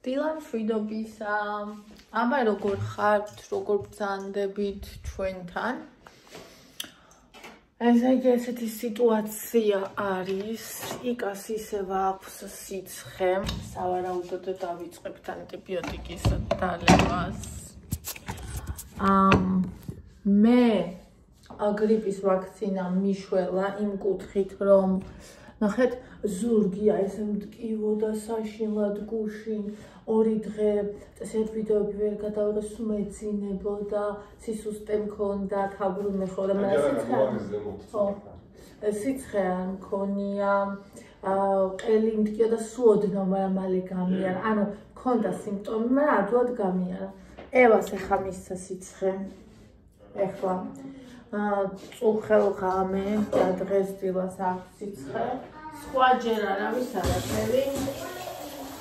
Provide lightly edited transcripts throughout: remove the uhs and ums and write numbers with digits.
დილა მშვიდობისა. აბა როგორ ხართ, როგორ ბრძანდებით ჩვენთან? ესე იგი ესეთი სიტუაცია არის. იკას ისევ აქვს სიცხე. სავარაუდოდ დავიწყებთ ანტიბიოტიკის დალევას. მე გრიპის ვაქცინა მიშველა იმ კუთხით, რომ ნახეთ, ზურგია ესე მტკივოდა საშინლად გუშინ 2 დღე წესით ვიდეოები ვერ გადავიღე, სულ მეძინებოდა, სისუსტე მქონდა, თაბრუნე ხოლმე, სიცხე არ მქონია, ყელი მტკიოდა, სულ ოდნავ, მაგრამ მალე გამიარა, ანუ მქონდა სიმპტომი, მაგრამ ადვილად გამიარა. ევას ეხა მისცა სიცხე, ეხლა წუხელ ღამე და დღეს დილას აქვს სიცხე. სხვა ჯერ არავის არაფერი.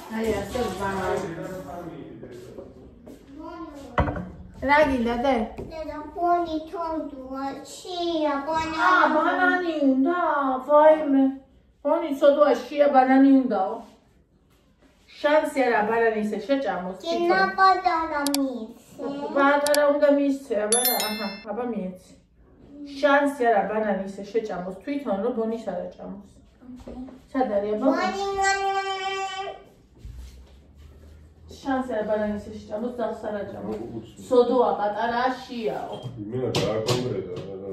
აი ასე ვარ. რა გინდა დე? დედა პონი თონდუა, შია ბანანი. ბანანი უნდა, ვაიმე. პონი ცოდვა შია ბანანი უნდაო. შანსი არა ბანანი ისე შეჭამოს. კინა პატარა მიცე. პატარა უნდა მისცე, აბა მიეცი. შანსი არა ბანანი ისე შეჭამოს თვითონ, რომ ბონის არ აჭამოს. სად არის აბა? შანსი არა ბანანი ისე შეჭამოს, ძაღლს არ აჭამოს. სოდოა პატარა შიაო. იმენა დააკონკრეტა რა.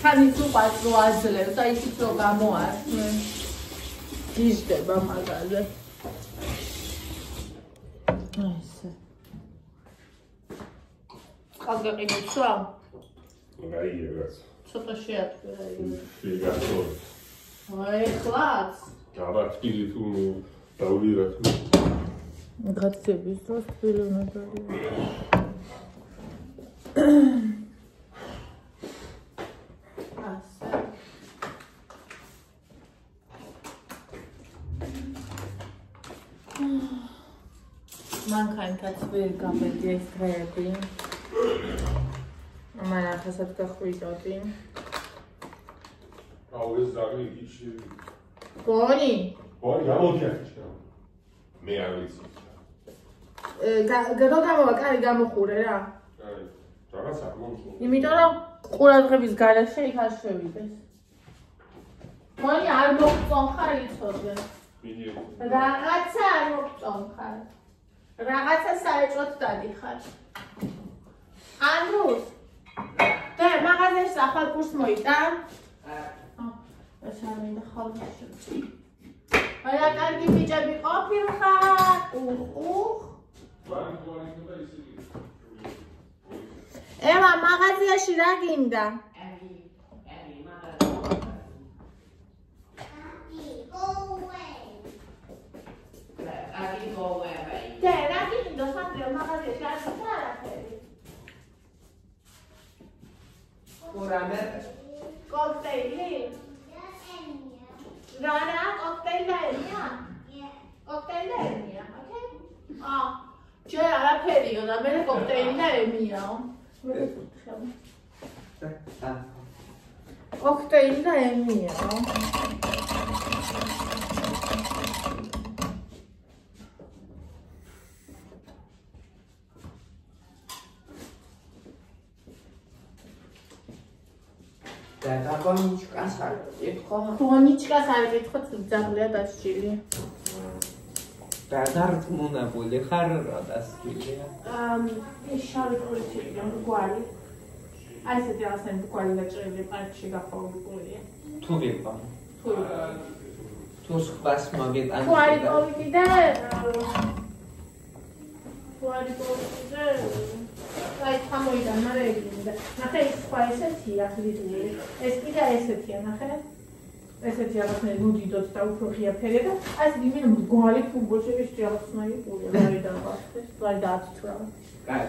ხანის უყვარს რო აძლევს და ისიც რო გამოართმე. გიჟდება მაგაზე. ესე. ყალგაყინებსა? რაია რაც. ცოტა შეატყვირა იგი. შეგახო. აი ხლაც. გავატკილი თუ დაულირა თუ. გაცების დროს თბილი უნდა დაიწყო. ასე. მანქანითაც ვერ გამედი ეს დღეები. მან ახასაც გახვიდოდი. აუ ეს ზაღი იში. ბონი? ბონი გამოდიახჭა. მე არ ვიცი. გადო გამოვა, კარი გამოხურე რა. აი, რაღაცა მომწონს. იმიტომ რომ ყურადღების გარეშე იქ არ შევიდეს. ბონი არ მოგწონხარ იცოდე. მიდი. რაღაცა არ მოგწონხარ. რაღაცა საეჭვოდ დადიხარ. ანდრუს და მაღაზიაში ახალ კურს მოიტან? ეს არ მინდა ხალხში. აი რა კარგი ბიჭები ყოფილხარ? ევა მაღაზიაში რა გინდა? და რა გინდა სანდრია მაღაზიაში არ არაფერი? Cocktail. Rana, cocktail lemia. Cocktail lemia, okay? C'è la periodo, a me cocktail lemia. Cocktail lemia. და ბონიჩკას არ ეკითხო. ბონიჩკას არ ეკითხო, ძაღლია დასჭილი. და დარწმუნებული ხარ რა დასჭილია? ეს შავი პოლიცია გვარი. აი ესეთი ასენ გვარი დაჭრილი პარკში გახაობებულია. თუ ვიყო. თუ სხვას მოგეტანი. გვარი პოლიცია და გვარი პოლიცია აი თამოიდან მარეგინდა. ნახე ეს სხვა ესეთია ხლიდური. ეს კიდე ესეთია, ნახე. ესეთი რაღაცნაირი მუდიდოთ და უფრო ღია ფერია და აი ეს იმენ მგვარი ფუგოში ის რაღაცნაირი პურია. აი დაბახეს, აი დაათრა. კაი.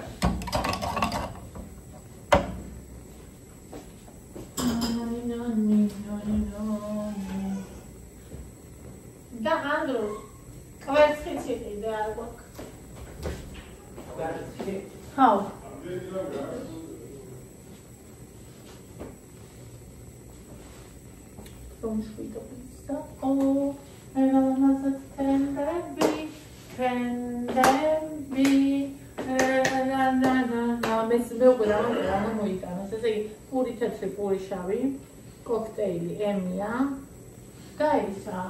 და ანდროს კვერცხიც იყიდა არ გვაქვს. კვერცხი. ხაო. From Sweet of Pizza. Oh, I don't know. თეთრი პური შავი, კოქტეილი ემია და ისა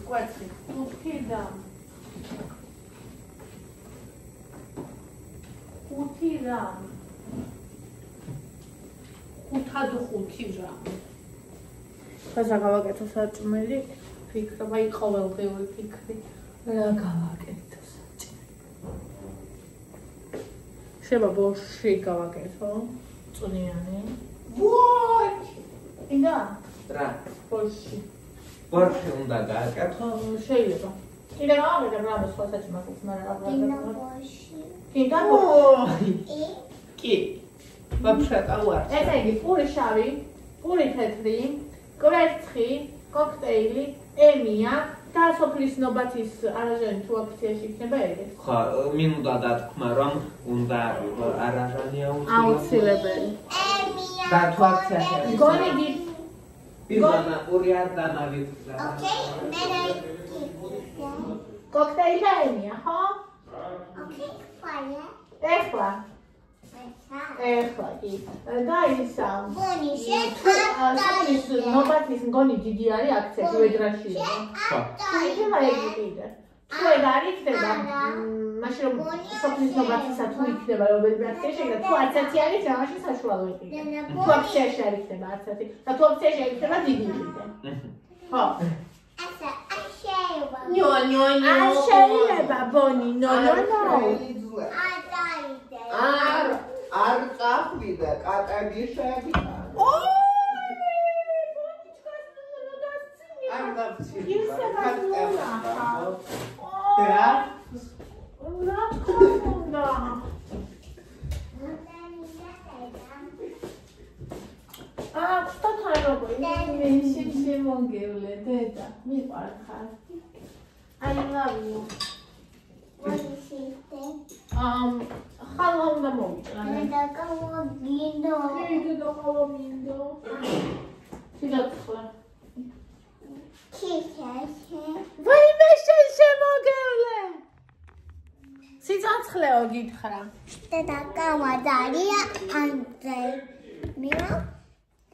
კვერცხი 5 და 5 რამ 5 რამ ხაზა გავაკეთო საჭმელი ფიქრობა აი ყოველდღიური ფიქრი რა გავაკეთო შეიძლება ბორში გავაკეთო წვნიანი ინდა რა ბორში უნდა გააკეთო შეიძლება კიდე გავაკეთე რამე სხვა საჭმელს მაგრამ Tina boshi. კი вообще კალვარ ესე იგი პური შავი პური თეთრი კვერცხი კოქტეილი ემია და სოფლის ნობათის არაჟანი თუ აქციაში იქნება ეგეთ ხო მინდა დათქმა რომ უნდა არაჟანია აუცილებელი და თუ აქციაში გონი პირველად პური არ დამავიწყდა Okay, then კოქტეილი და ემია ხო okay, fire. ეხლა კი და ისა Boni, სოფლის ნობათის მგონი დიდი არის აქციაში ვედრაშია ხო შეიძლება იგი კიდე თუ ეგ არ იქნება მაშინ რომ სოფლის ნობათისა თუ იქნება რომელი აქციაში და თუ არც ერთი არის მაშინ საშუალო იყიდა თუ აქციაში არ იქნება არც ერთი და თუ აქციაში არ იქნება დიდი იყიდა ხო არ შეიძლება ბონი არ წახვიდა კატები შევიდა არ დაფცირდა შემოგევლე დედა მიყვარხარ I love you What is it? ხალხა უნდა მოვიჭრა Gindo. და ხალხა მინდო სიგაცხლა ვაიმე შემოგევლე სიცოცხლეო გითხრა Teta kawa daria ante. Mira.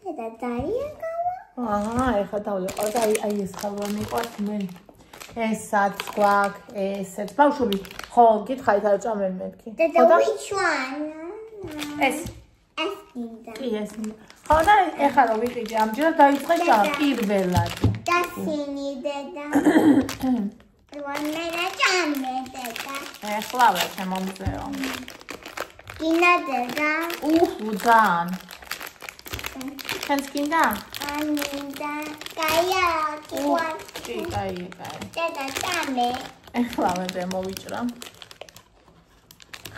Teta daria kawa. ეხლა დავიყვარ და აი ეს ხალხა მიყვარს მე ესაც გვაქვს ესეც ბავშვები ხო გითხარით არ ჭამენ მეთქი Teta which one? ეს Eskinda. კი ეს ხო და ეხლა რომ ვიყიდე ამჯერად დაიწყე ჭამ პირველად Dasini deda. One chame deda. ეხლავე შემომწეო Ina deda. უძან შენს გინდა Aminda. Kaya kiwan. კი კაი Deda chame. ეხლავე მე მოვიჭრა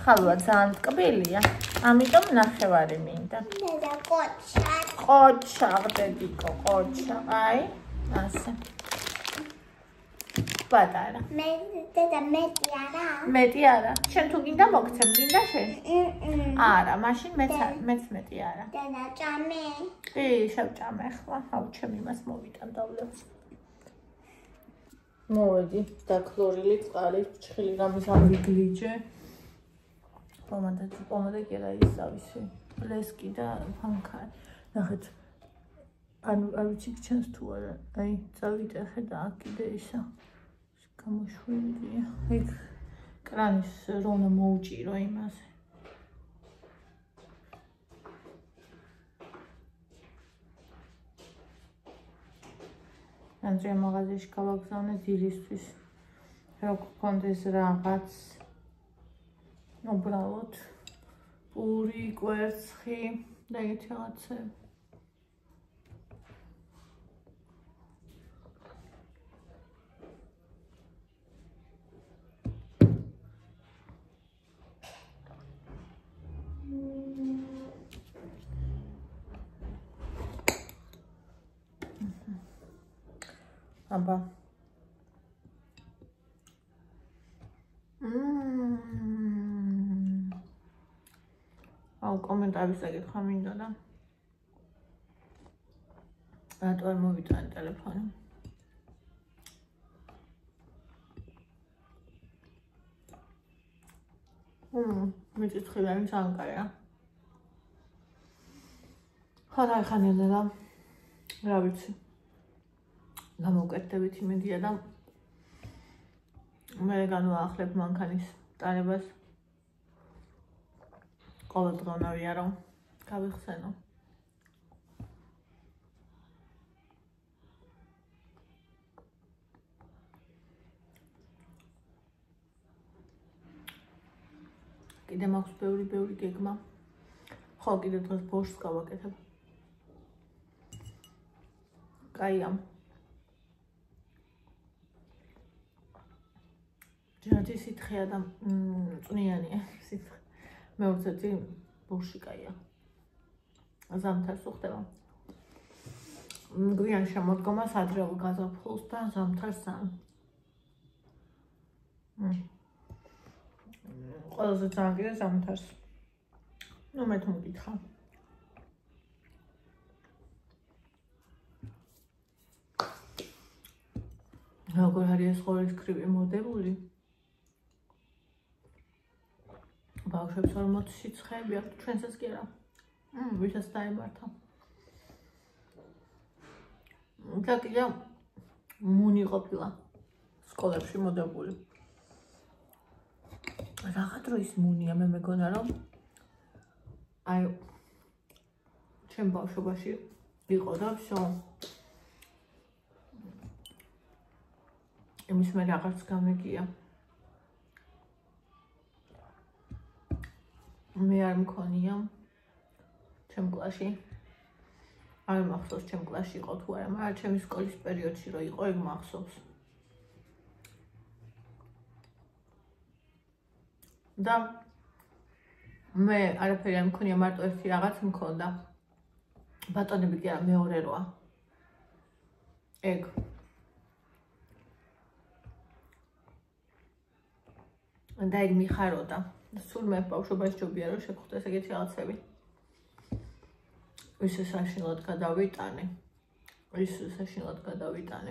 ხალვა ძალიან ტკბილია ამიტომ ნახევარი მინდა Deda kocha. ყოჩა ღდედიკო ყოჩა აი ასე პატარა Me deda metiara. მეტი არა შენ თუ გინდა მოგცემ გინდა შენ არა მაშინ მეც მეტი არა Deda chame. კი შევჭამე ახლა აუ ჩემ იმას მოვიტან დავლებს მოვედი და ქლორილი წყალი ჭხილი გამის ავიგლიჯე პომადა კი არა ის ავისი ლესკი და ფანქარი ნახეთ ანუ არ ვიცი ჩანს თუ არა აი წავიტეხე და აქ კიდე ისა გამოშვილია ეგ კრანის რონა მოუჭირო იმაზე Andrea მაღაზიაში გავაგზავნე დილისთვის რო გქონდეს რაღაც უბრალოდ პური კვერცხი და ეგეთი რაღაცები აბა აუ კომენტარებს აკითხა მინდა და რატო არ მოვიტანე ტელეფონი მიწისქვრივი ძალიან კაია ხო და ხან ელელა რა ვიცი გამოვკეთდებით იმედია და მე განვაახლებ მანქანის ტარებას ყოველდღიურია რომ გავიხსენო კიდე მაქვს ბევრი გეგმა ხო კიდე დღეს ბოშს გავაკეთებ კაია ჯერჯი სითხეა და წვნიანია სითხე მეურცეთი ბოში კაია ზამთარს უხდება გვიან შემოდგომას ადრეულ გაზაფხულს და ზამთარს ძალიან ყველაზე ძალიან კიდე ზამთარს ნუ მე თუ მკითხა როგორ არის ეს ყოლის კრივი მოდებული ბავშვებს 40 სიცხეები აქვს ჩვენსაც კი არა ვისაც დაემართა და კიდე მუნი ყოფილა სკოლებში მოდებული რაღა დროის მუნია მე მეგონა რომ აი ჩემ ბავშვობაში იყო და всё იმის მე რაღაც გამიგია მე არ მქონია ჩემ კლასში არ მახსოვს ჩემ კლასში იყო თუ არა მაგრამ ჩემი სკოლის პერიოდში რო იყო ეგ მახსოვს და მე არაფერი არ მქონია მარტო ერთი რაღაც მქონდა ბატონები კი არა მეორე როა ეგ და ეგ მიხაროდა სულ მე ბავშვობაში ჯობია რომ შეგხვდეს ეგეთი რაღაცები ისე საშინლად გადავიტანე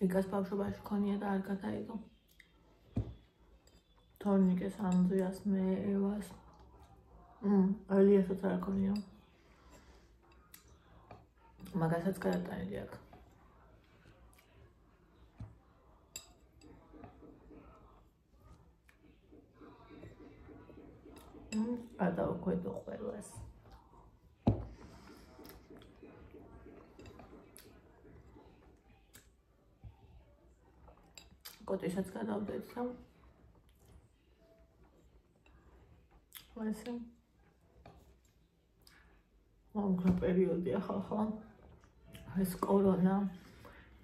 იგას ბავშვობაში ქონია და არ გადაიღო თორნიკეს ანდრიას მე ევას ალიასაც არ ქონია მაგასაც გადატანილი აქვს გადავკვეთო ყველას კოტისაც გადავდეთ და ესე მომგრა პერიოდია ხო ეს კორონა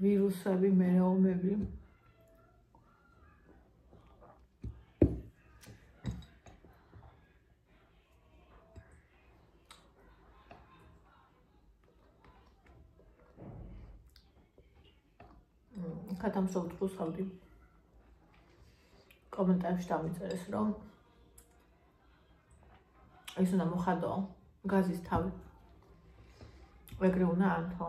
ვირუსები მეომები გადამსვავ ტრუსავდი კომენტარებში დამიწერეს რომ ეს უნდა მოხადო გაზის თავი ეგრე უნდა ანთო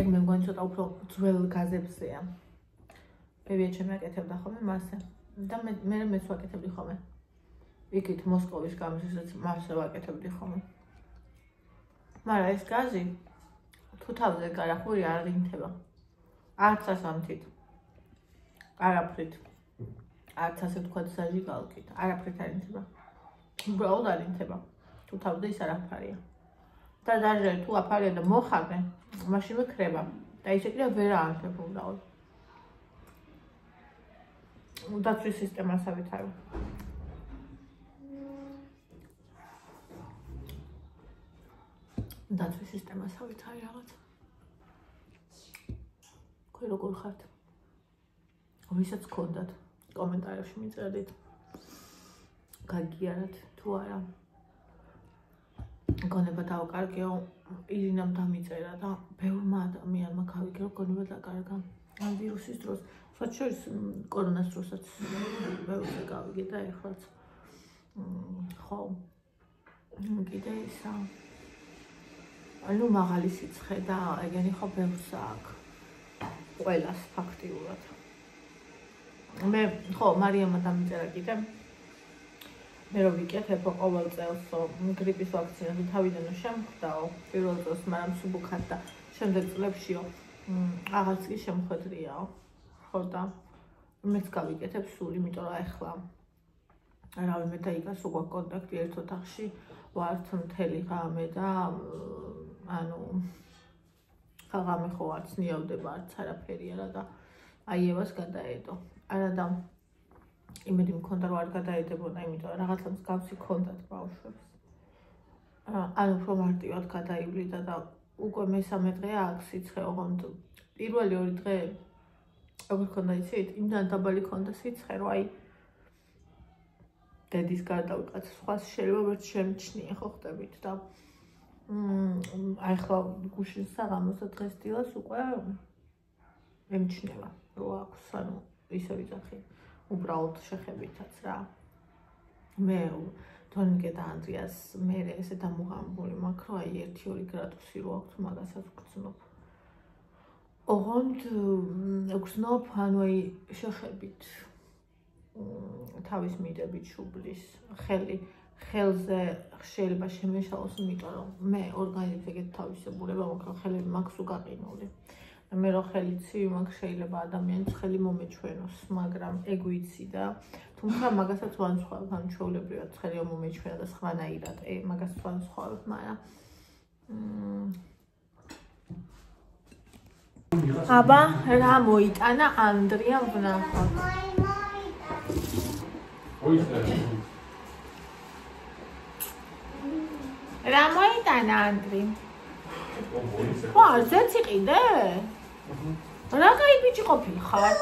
ეგ მე მგონი ცოტა უფრო ძველ გაზებზეა ბებია ჩემი აკეთებდა ხოლმე მასე და მეც ვაკეთებდი ხოლმე იქით მოსკოვის გამოსასაც მასე ვაკეთებდი ხოლმე მაგრამ ეს გაზი თუ თავზე გარახური არ ინთება არც ასამთით არაფრით არც ასე ვთქვათ საჟიგალკით არაფრით არ ინთება უბრალოდ არ ინთება თუ თავზე ის არაფარია და დაჟე თუ აფარია და მოხარდე მაშინვე ქრება და ისე კიდე ვერ აანთებ უბრალოდ დაცვის სისტემასავით არის დაცვის სისტემასავით არის რაღაც თქვენ როგორ ხართ ვისაც გქონდათ კომენტარებში მიწერდით გაგიარათ თუ არა გონება დავკარგეო ირინამ დამიწერა და ბევრმა ადამიანმა გავიგრო გონება დაკარგა ამ ვირუსის დროს სხვა შორის კორონას დროსაც ბევრზე გავიგე და ეხლაც ხო კიდე ისა ანუ მაღალი სიცხე და ეგენი ხო ბევრს აქვს ყველას ფაქტიურად მე ხო მარიამმა დამიწერა კიდე მე რო ვიკეთებ ყოველ წელს გრიპის ვაქცინას თავიდან შემხვდაო პირველ წელს მაგრამ სუბუქად და შემდეგ წლებშიო აღარც კი შემხვედრიაო ხო და მეც გავიკეთებ სულ იმიტომ რომ ახლა რავი მე და იგას უკვე კონტაქტი ერთ ოთახში ვართ მთელი ღამე და ანუ ღამე ხო არც ნიავდება არც არაფერი არა და აი ევას გადაედო არა და იმედი მქონდა რომ არ გადაედებოდა იმიტომ რომ რაღაცა მსგავსი ქონდათ ბავშვებს ანუ უფრო მარტივად გადაივლიდა და უკვე მესამე დღეა აქ სიცხე ოღონდ პირველი 2 დღე როგორ ქონდა იცით იმდან დაბალი ქონდა სიცხე რომ აი დედის გარდა ვიყავ სხვა შეიძლება ვერ შემჩნია ხო ხდებით და აი ახლა გუშინ საღამოს და დღესდილას უკვე ემჩნევა რომ აქვს ანუ ისე ვიძახი უბრალოდ შეხებითაც რა მე თონიკე და ანდრიას მე ესე დამუღამებული მაქვს რომ აი 1-2 გრადუსი რო აქვს მაგასაც გრძნობ ოღონდ გრძნობ ანუ აი შეხებით თავის მიდებით შუბლის ხელზე შეიძლება შემეშალოს იმიტომ რომ მე ორგანიზმს ეგეთ თავისებურება მაქვს ხელები მაქვს უგაყინული მე რო ხელიცი მაგ შეიძლება ადამიანს ხელი მომეჩვენოს მაგრამ ეგ ვიცი და თუმცა მაგასაც ვანცხოვებ ან ჩვეულებრივად ხელი მომეჩვენა და სხვანაირად მაგას ვანცხოვებ მაგრამ აბა რა მოიტანა ანდრიამ ვნახოთ რა მოიტანა ანდრი ხო არც იყიდე რა კაი ბიჭი ყოფილიხარ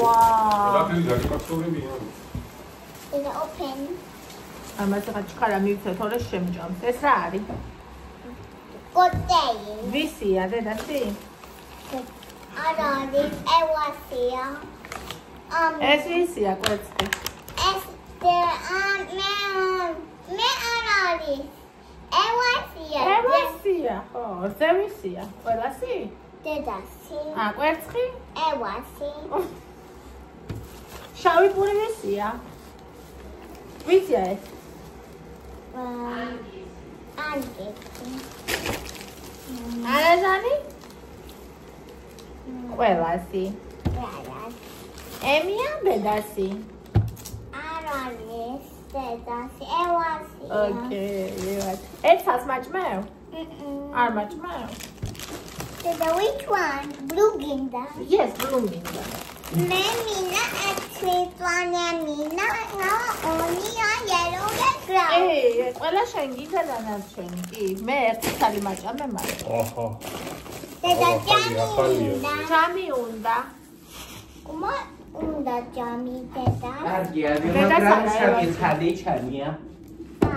ვაუ Is it open? ამას რა ჩქარა მივცეთ ორე შემჭამს ეს რა არის Good day. ვისია დედასი არა this ევასია ეს ვისია კვერცხი ეს მე არა არის ევასია ხო ზე ვისია ყველასი დედასი კვერცხი ევასი შავი პური ვისია ვისია ეს ანგი არაზანი ყველასი ემია დედასი არა არის დედასი ევასი ოკეი ეთას მაჭმევ არ მაჭმევ Deda, which one? Blue ginda. yes blue მინდა Me mina sweet one and mina no only on yellow background. ყველა შენ გინდა დანარჩენი კი მე ერთი თალი მაჭამე მაგრამ აჰა Deda, ჯამი უნდა Uma unda jami deda. კარგია მაგრამ საკითხი ჩანია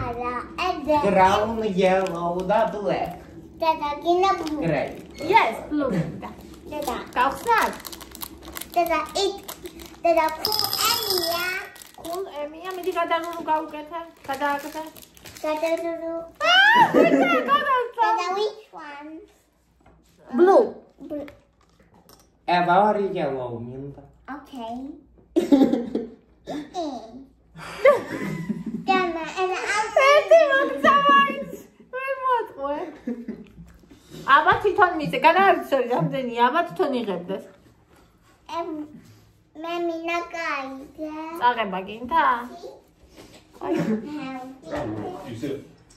Ara, eda. brown yellow და black Deda, gina blue. gray yes blue მინდა Deda, გავხსნათ deda, deda, cool area. cool ემია მიდი გადაგურუ გავუკეთე გადააკეთე Deda, which one? blue Blue. eva არის yellow მინდა Okay. Dana, and ერთი მოგწამაიც მე მოტყვე აბა თვითონ მიწე განაარჩევი რამდენი აბა თვითონ იღებდეს me mina gaide. წაღება გინდა ისე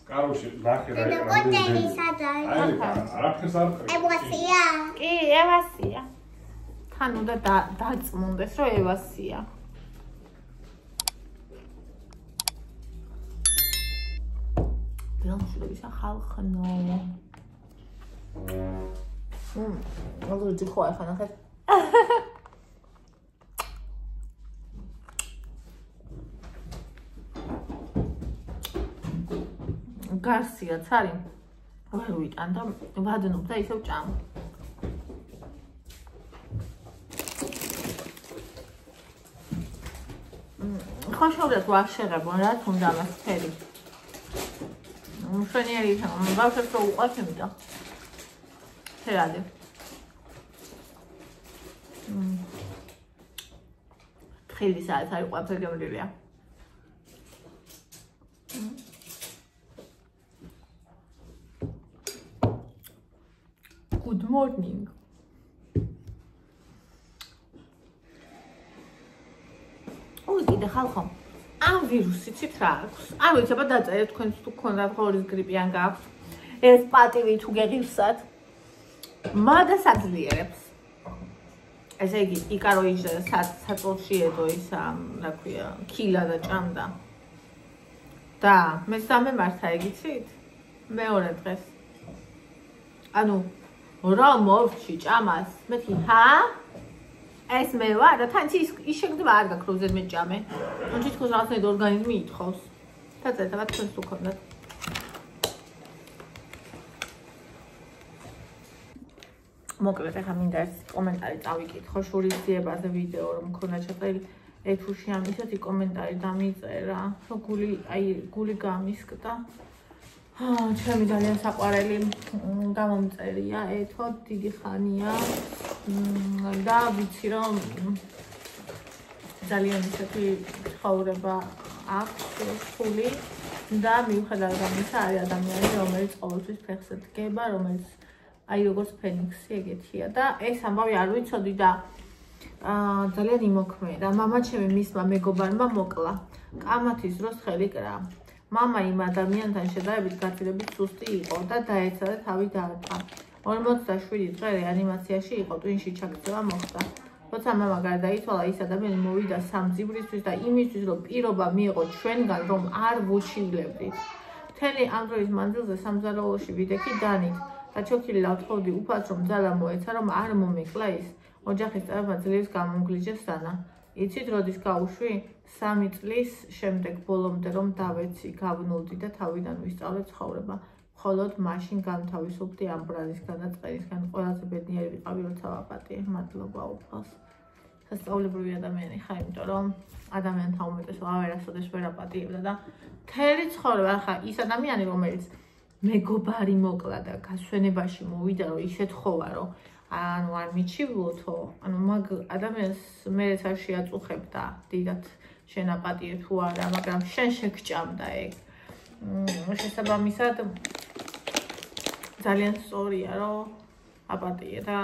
კაროში ნახე რა Deda, what day is that? არაფერს არ ყრი Ევასია. კი ევასია თან უნდა დაწმუნდეს რომ ევასია ბელშვილის ახალხნო როგორ ხო ახლა ნახეთ გარსიაც არის ვერ ვიტან და ვადნობ და ისევ ჭამ ხოშოვრად ვაშერებო რა თუნდა მას ფერი მშვენიერი ბავშვებს რო უყვართ იმდა ფერადი ხილი საათს არის ყველაფერი გემრიელია. Good morning. კიდე ხალხო, ამ ვირუსით იცით რა აქვს? არ ვიცი, აბა დაწერეთ თქვენს თუ გქონდათ ღორის გრიპი ან გააქვთ. ეს პატივი თუ გეღივსათ, მაგას აძლიერებს. ესე იგი, იკარო იჯდა და საწოლში ედო ის რა ქვია, ქილა და ჭამდა. და მესამე მართა ეგიცით? მეორე დღეს. ანუ რა მოვჭი ჭამას? მეთქი, ჰა? ეს მე ვარ და თან ის შეგდება არ გაქვს რომ ზედმეტ ჭამე. ან თითქოს რაღაცნაირად ორგანიზმი ითხოვს. დაწერეთ, აბა თქვენს თუ გქონდათ. მოკლედ ახლა მინდა ეს კომენტარი წავიკითხო შურისძიებაზე ვიდეო რომ მქონდა ჩაწერილი ეთუში ამ ისეთი კომენტარი დამიწერა რომ გული გამისკდა. ჩემი ძალიან საყვარელი გამომწერია ეთო დიდი ხანია და ვიცი რომ ძალიან ისეთი ცხოვრება აქვს სული და მიუხედავად ამისა არის ადამიანი რომელიც ყოველთვის ფეხზე დგება რომელიც აი როგორც ფენიქსი ეგეთია და ეს ამბავი არ ვიცოდი და ძალიან იმოქმედა. მამა ჩემი მისმა მეგობარმა მოკლა. კამათის დროს ხელი კრა. მამა იმ ადამიანთან შედარებით გაცილებით სუსტი იყო და დაეცა და თავი დაარტყა. 47 დღე რეანიმაციაში იყო, ტვინში ჩაქცევა მოხდა. როცა მამა გარდაიცვალა, ის ადამიანი მოვიდა სამძიბრისთვის და იმისთვის, რომ პირობა მიიღო ჩვენგან, რომ არ ვუჩივლებდით. მთელი ამ დროის მანძილზე სამზარეულოში ვიდექი დანით. და ჩოქილი ლავთხოვდი უფალს რომ ძალა მოეცა რომ არ მომეკლა ის ოჯახის წევრებმა ძლიერს გამომგლიჯეს სანა. იცით როდის გავუშვი? 3 წლის შემდეგ ბოლომდე რომ დავეცი, გავნულდი და თავიდან ვისწავლე ცხოვრება. მხოლოდ მაშინ განთავისუფლდი ამ ბრაზისგან და წერისგან. ყველაზე ბედნიერი ვიყავი როცა ვაპატიე. მადლობა უფალს. სასწაულებრივი ადამიანი ხარ, იმიტომ რომ ადამიანთან უმეტესობა ვერასოდეს ვერ აპატიებდა და მთელი ცხოვრება ხა ის ადამიანი რომელიც მეგობარი მოკლა და გასვენებაში მოვიდა რომ ისეთ ხოვა რომ ანუ არ მიჩივლოთო ანუ მაგ ადამიანს მეც არ შეაწუხებდა დიდად შენ აპატიე თუ არა მაგრამ შენ შეგჭამდა ეგ შესაბამისად ძალიან სწორია რომ აპატიე და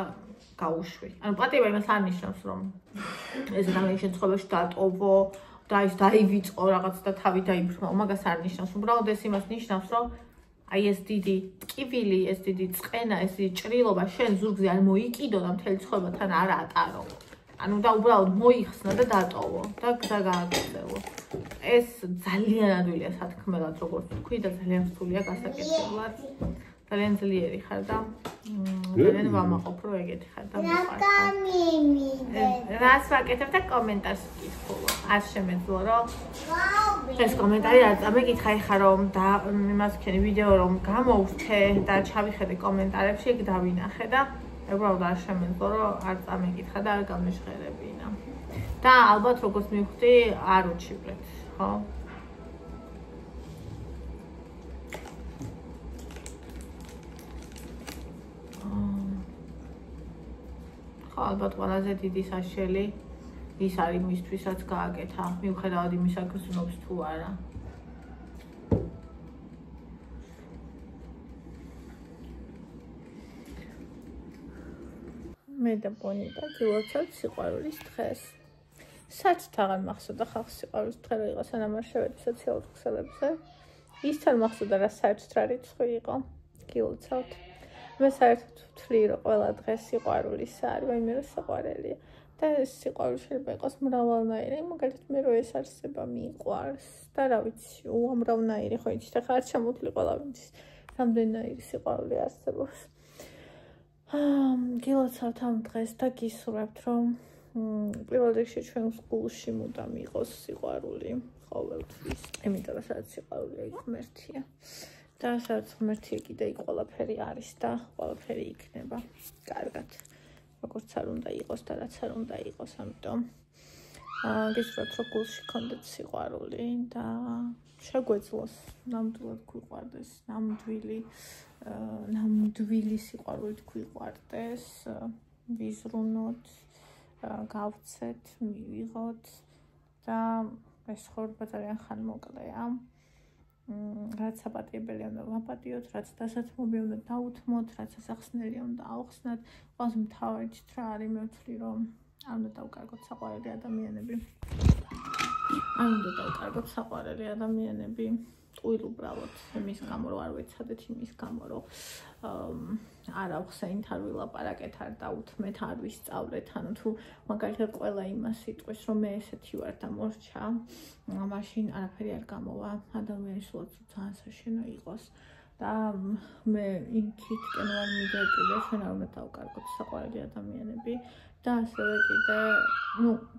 გაუშვი ანუ პატიება იმას არ ნიშნავს რომ ეს ადამიანი შენ ცხოვრებაში დატოვო და ის დაივიწყო რაღაც და თავი დაიბრუნო მაგას არ ნიშნავს უბრალოდ ეს იმას ნიშნავს რომ აი ეს დიდი ტკივილი, ეს დიდი წყენა, ეს დიდი ჭრილობა შენ ზურგზე არ მოიკიდო და მთელი ცხოვრება თან არ ატარო. ანუ და უბრალოდ მოიხსნა და დატოვო და გააგრძელო. ეს ძალიან ადვილია სათქმელად როგორც თქვი და ძალიან რთულია გასაკეთებლად. ძალიან ძლიერი ხარ და ძალიან ვამაყობ რომ ეგეთი ხარ და რას ვაკეთებ და კომენტარს ვკითხულობ. არ შემეძლო რომ ეს კომენტარი არ წამეკითხა ეხა რომ და იმას ვქენი ვიდეო რომ გამოვრთე და ჩავიხედე კომენტარებში ეგ დავინახე და უბრალოდ არ შემეძლო რომ არ წამეკითხა და არ გამეშღერებინა. და ალბათ როგორც მივხვდი არ უჩივლეთ, ხო? ალბათ ყველაზე დიდი საშელი ის არის მისთვისაც გააკეთა მიუხედავად იმისა გრძნობს თუ არა მე და პონიტა გილოცავთ სიყვარულის დღეს საერთოდ აღარ მახსოვდა ხალხს სიყვარულის დღე რა იყო სანამ არ შევედი სოციალურ ქსელებზე ის თან მახსოვდა რა საერთოდ რა რიცხვი იყო გილოცავთ მე საერთოდ ვთვლი რომ ყველა დღე სიყვარულის არის, ვაიმე რა საყვარელია. და ეს სიყვარული შეიძლება იყოს მრავალნაირი, მაგალითად მე რო ეს არსება მიყვარს და რა ვიცი, უამრავნაირი ხო იცით, ახლა არ ჩამოთვლი ყველა ვინც რამდენნაირი სიყვარული არსებობს. გილოცავთ ამ დღეს და გისურვებთ რომ პირველ რიგში ჩვენს გულში მუდამ იყოს სიყვარული ყოველთვის. იმიტომ რომ სადაც სიყვარულია იქ ღმერთია. და სადაც ღმერთია კიდე იქ ყველაფერი არის და ყველაფერი იქნება კარგად როგორც არ უნდა იყოს და რაც არ უნდა იყოს ამიტომ გისურვებთ რომ გულში გქონდეთ სიყვარული და შეგვეძლოს ნამდვილად გვიყვარდეს ნამდვილი სიყვარულით გვიყვარდეს ვიზრუნოთ გავცეთ მივიღოთ და ეს ცხოვრება ძალიან ხანმოკლეა. რაც საპატიებელია უნდა ვაპატიოთ, რაც დასათმობი უნდა დაუთმოთ, რაც ასახსნელია უნდა ავხსნათ. ყველაზე მთავარი რა არის, მე ვთვლი, რომ არ უნდა დავკარგოთ საყვარელი ადამიანები. არ უნდა დავკარგოთ საყვარელი ადამიანები. ტყუილ უბრალოდ იმის გამო რომ არ ვეცადეთ, იმის გამო რომ არ ავხსენით, არ ვილაპარაკეთ, არ დაუთმეთ, არ ვისწავლეთ. ანუ თუ მაგალითად ყველა იმას იტყვის, რომ მე ესეთი ვარ და მორჩა, მაშინ არაფერი არ გამოვა. ადამიანი სულაც ძალიან საშენო იყოს. და მე იქითკენ ვარ მიგეკიდე, ჩვენ არ უნდა დავკარგოთ საყვარელი ადამიანები. და ასევე კიდე,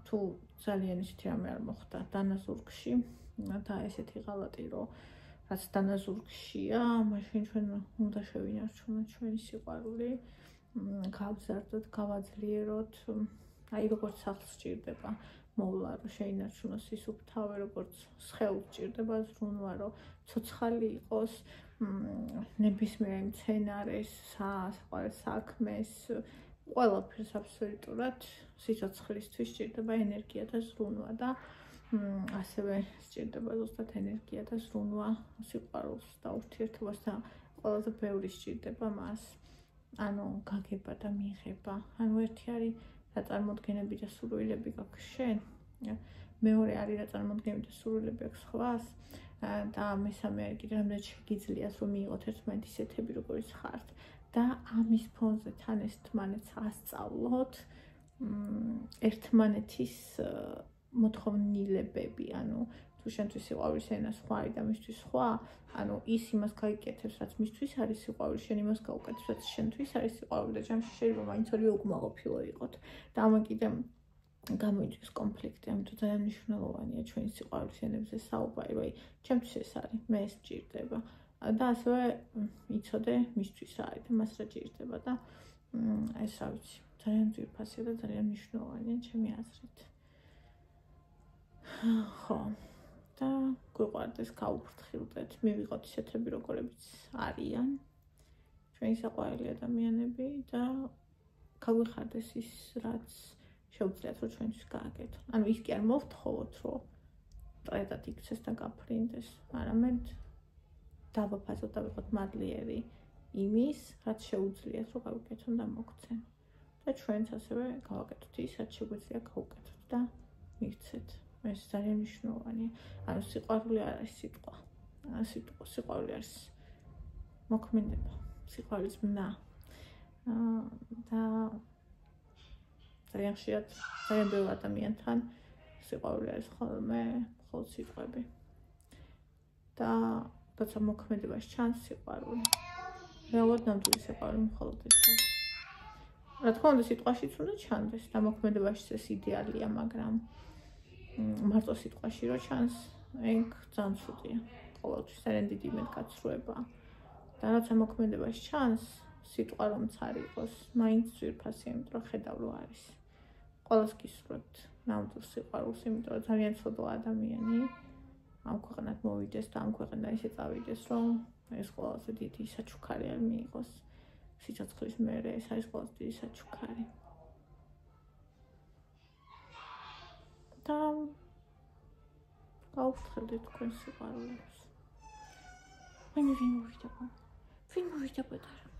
თუ ძალიან ისეთი რამე არ მოხდა დანაზურგში და ესეთი ღალატი, რომ რაც დანაზურგშია, მაშინ ჩვენ უნდა შევინარჩუნოთ ჩვენი სიყვარული, გავზარდოთ, გავაძლიეროთ. აი როგორც სახლს სჭირდება მოვლა, რომ შეინარჩუნოს ის უფთავი, როგორც სხეულს სჭირდება ზრუნვა, რომ ცოცხალი იყოს, ნებისმიერ მცენარეს, საყვარელ საქმეს, ყველაფერს აბსოლუტურად სიცოცხლისთვის სჭირდება ენერგია და ზრუნვა და ასევე სჭირდება ზუსტად ენერგია და ზრუნვა სიყვარულს და ურთიერთობას და ყველაზე ბევრი სჭირდება მას. ანუ გაგება და მიღება. ანუ ერთი არის რაწარმოდგენები და სურვილები გაქვს შენ, მეორე არის რაწარმოდგენები და სურვილები აქვს სხვას და მესამე არის კიდე რამდენად შეგიძლიათ რომ მიიღოთ ერთმანეთის ისეთები როგორიც ხართ და ამის ფონზე თან ერთმანეთს ასწავლოთ ერთმანეთის მოთხოვნილებები, ანუ თუ შენთვის სიყვარულის ენა სხვა არის და მისთვის სხვა, ანუ ის იმას გაიკეთებს, რაც მისთვის არის სიყვარული, შენ იმას გაუკეთებს, რაც შენთვის არის სიყვარული და ჯამში შეიძლება მაინც ორივე უკმაყოფილო იყოთ. და ამან კიდე გამოიწვევს კონფლიქტი, ამიტომ ძალიან მნიშვნელოვანია ჩვენი სიყვარულის ენებზე საუბარი, რომ ჩემთვის ეს არის, მე ეს სჭირდება. და ასევე იცოდე მისთვის რა არის და მას რა ჭირდება და ეს რა ვიცი, ძალიან ძვირფასია და ძალიან მნიშვნელოვანია ჩემი აზრით. ხო, და გვიყვარდეს გავუფრთხილდეთ, მივიღოთ ისეთები, როგორებიც არიან ჩვენი საყვარელი ადამიანები და გავიხარდეს ის, რაც შეუძლიათ, რომ ჩვენთვის გააკეთონ. ანუ ის კი არ მოვთხოვოთ, რომ წრედად იქცეს და გაფრინდეს, არამედ დავაფასოთ და ვიყოთ მადლიერი იმის, რაც შეუძლიათ, რომ გავუკეთონ და მოგცენ. და ჩვენც ასევე გავაკეთოთ ის, რაც შეგვიძლია გავუკეთოთ და მივცეთ. ეს ძალიან მნიშვნელოვანია. ანუ სიყვარული არ არის სიტყვა. სიყვარული არის მოქმედება, სიყვარულის მნა. და ძალიან ხშირად ძალიან ბევრ ადამიანთან სიყვარული არის ხოლმე მხოლოდ სიტყვები. და როცა მოქმედებას ჩანს სიყვარული, რეალურად ნამდვილი სიყვარული მხოლოდ ეს არის. რა თქმა უნდა, სიტყვაშიც უნდა ჩანდეს და მოქმედებაშიც ეს იდეალია, მაგრამ მარტო სიტყვაში რო ჩანს, ეგ ძალიან ცუდია. ყოველთვის ძალიან დიდი იმედგაცრუება. და როცა მოქმედებაში ჩანს, სიტყვა რომც არ იყოს, მაინც ძვირფასია, იმიტომ რომ ხედავ რომ არის. ყველას გისურვებთ ნამდვილ სიყვარულს, იმიტომ რომ ძალიან ცოდვა ადამიანი ამ ქვეყანად მოვიდეს და ამ ქვეყანიდან ისე წავიდეს, რომ ეს ყველაზე დიდი საჩუქარი არ მიიღოს. სიცოცხლის მერე ეს არის ყველაზე დიდი საჩუქარი. და გავუფრთხილდით თქვენ სიყვარულებს. მე ვინ მოვიდა პატარა?